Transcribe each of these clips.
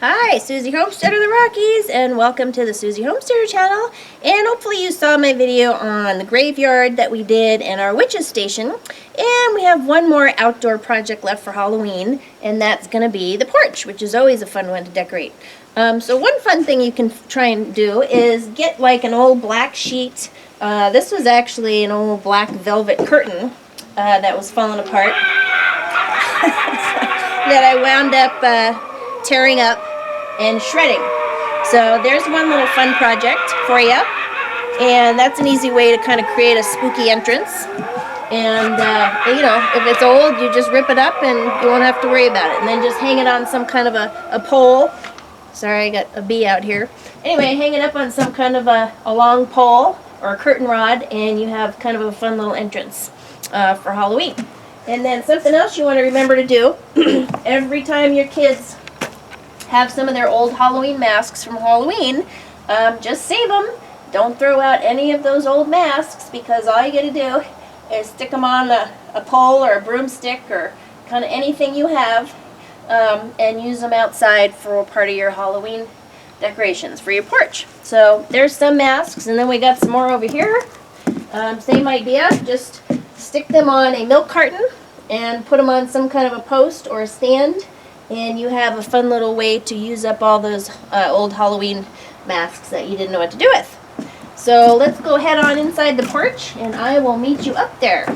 Hi, Susie Homesteader of the Rockies, and welcome to the Susie Homesteader channel. And hopefully you saw my video on the graveyard that we did and our witches station. And we have one more outdoor project left for Halloween, and that's going to be the porch, which is always a fun one to decorate. So one fun thing you can try and do is get like an old black sheet. This was actually an old black velvet curtain that was falling apart that I wound up tearing up and shredding. So there's one little fun project for you, and that's an easy way to kind of create a spooky entrance. And you know, if it's old, you just rip it up and you won't have to worry about it. And then just hang it on some kind of a pole. Sorry, I got a bee out here. Anyway, hang it up on some kind of a long pole or a curtain rod, and you have kind of a fun little entrance for Halloween. And then something else you want to remember to do every time your kids have some of their old Halloween masks from Halloween, just save them. Don't throw out any of those old masks, because all you gotta do is stick them on a pole or a broomstick or kind of anything you have, and use them outside for part of your Halloween decorations for your porch. So there's some masks, and then we got some more over here. Same idea, just stick them on a milk carton and put them on some kind of a post or a stand, and you have a fun little way to use up all those old Halloween masks that you didn't know what to do with. So let's go head on inside the porch, and I will meet you up there.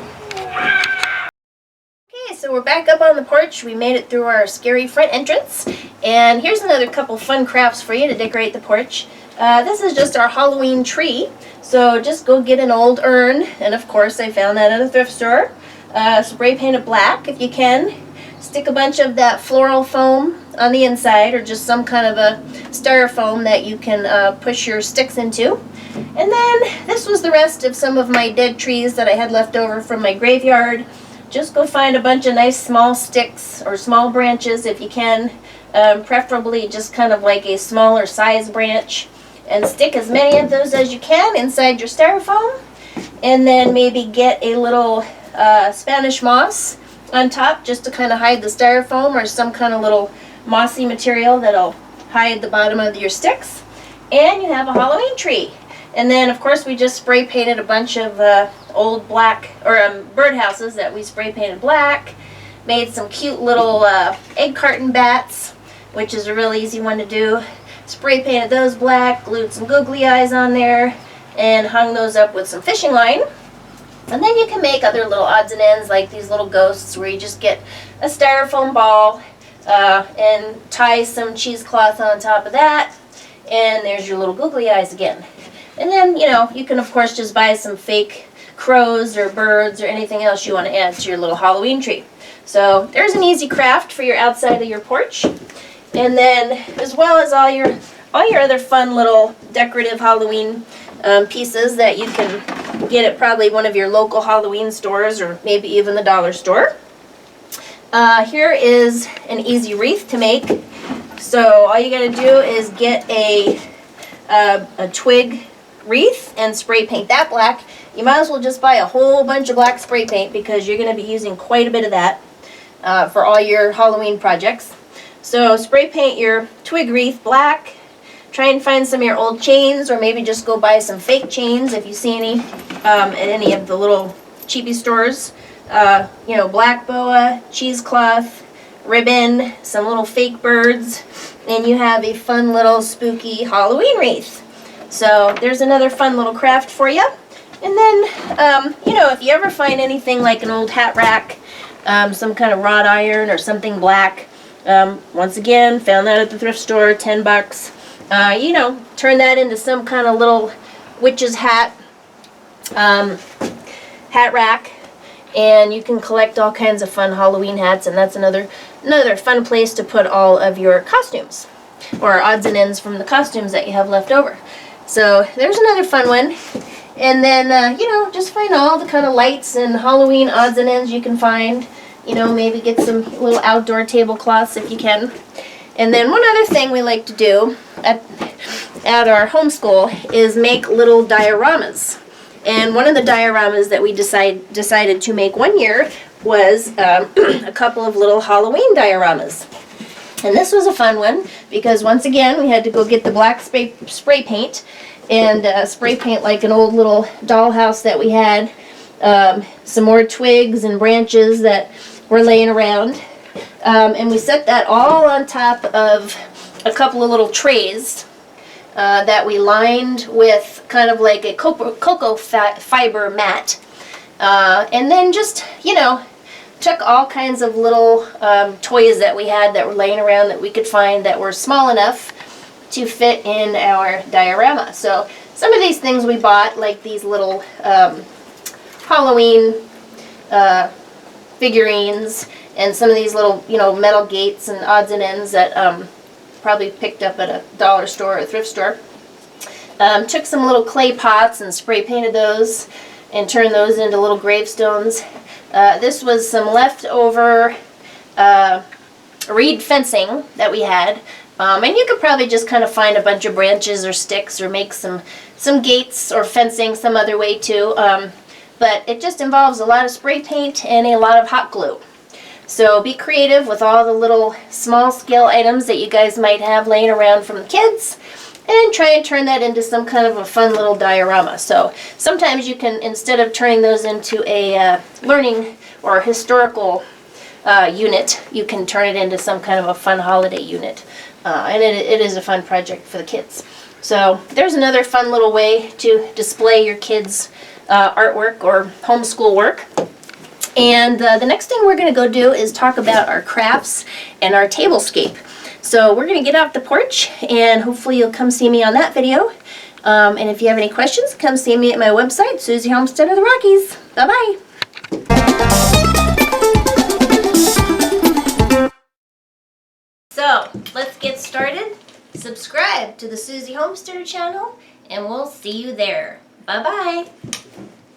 Okay, so we're back up on the porch. We made it through our scary front entrance, and here's another couple fun crafts for you to decorate the porch. This is just our Halloween tree, so just go get an old urn, and of course I found that at a thrift store. Spray paint it black if you can. Stick a bunch of that floral foam on the inside, or just some kind of a styrofoam that you can push your sticks into. And then this was the rest of some of my dead trees that I had left over from my graveyard. Just go find a bunch of nice small sticks or small branches if you can, preferably just kind of like a smaller size branch, and stick as many of those as you can inside your styrofoam. And then maybe get a little Spanish moss on top, just to kind of hide the styrofoam, or some kind of little mossy material that'll hide the bottom of your sticks, and you have a Halloween tree. And then of course we just spray painted a bunch of old black or birdhouses that we spray painted black. Made some cute little egg carton bats, which is a really easy one to do. Spray painted those black, glued some googly eyes on there, and hung those up with some fishing line. And then you can make other little odds and ends, like these little ghosts, where you just get a styrofoam ball and tie some cheesecloth on top of that, and there's your little googly eyes again. And then, you know, you can of course just buy some fake crows or birds or anything else you want to add to your little Halloween tree. So there's an easy craft for your outside of your porch. And then, as well as all your other fun little decorative Halloween pieces that you can get at probably one of your local Halloween stores, or maybe even the dollar store. Here is an easy wreath to make. So all you got to do is get a twig wreath and spray paint that black. You might as well just buy a whole bunch of black spray paint, because you're going to be using quite a bit of that for all your Halloween projects. So spray paint your twig wreath black. Try and find some of your old chains, or maybe just go buy some fake chains if you see any at any of the little cheapy stores. You know, black boa, cheesecloth, ribbon, some little fake birds, and you have a fun little spooky Halloween wreath. So there's another fun little craft for you. And then, you know, if you ever find anything like an old hat rack, some kind of wrought iron or something black, once again, found that at the thrift store, 10 bucks. You know, turn that into some kind of little witch's hat, hat rack, and you can collect all kinds of fun Halloween hats, and that's another another fun place to put all of your costumes, or odds and ends from the costumes that you have left over. So there's another fun one. And then, you know, just find all the kind of lights and Halloween odds and ends you can find. You know, maybe get some little outdoor tablecloths if you can. And then one other thing we like to do at our homeschool is make little dioramas. And one of the dioramas that we decided to make one year was a couple of little Halloween dioramas. And this was a fun one because once again we had to go get the black spray paint and spray paint like an old little dollhouse that we had. Some more twigs and branches that were laying around. And we set that all on top of a couple of little trays that we lined with kind of like a cocoa fiber mat. And then just, you know, took all kinds of little toys that we had that were laying around that we could find that were small enough to fit in our diorama. So some of these things we bought, like these little Halloween figurines, and some of these little, you know, metal gates and odds and ends that probably picked up at a dollar store or a thrift store. Took some little clay pots and spray painted those and turned those into little gravestones. This was some leftover reed fencing that we had. And you could probably just kind of find a bunch of branches or sticks or make some gates or fencing some other way too. But it just involves a lot of spray paint and a lot of hot glue. So be creative with all the little small scale items that you guys might have laying around from the kids, and try and turn that into some kind of a fun little diorama. So sometimes you can, instead of turning those into a learning or historical unit, you can turn it into some kind of a fun holiday unit. And it is a fun project for the kids. So there's another fun little way to display your kids' artwork or homeschool work. And the next thing we're going to go do is talk about our crafts and our tablescape. So we're going to get off the porch, and hopefully you'll come see me on that video. And if you have any questions, come see me at my website, Susie Homestead of the Rockies. Bye-bye. So let's get started. Subscribe to the Susie Homesteader channel, and we'll see you there. Bye-bye.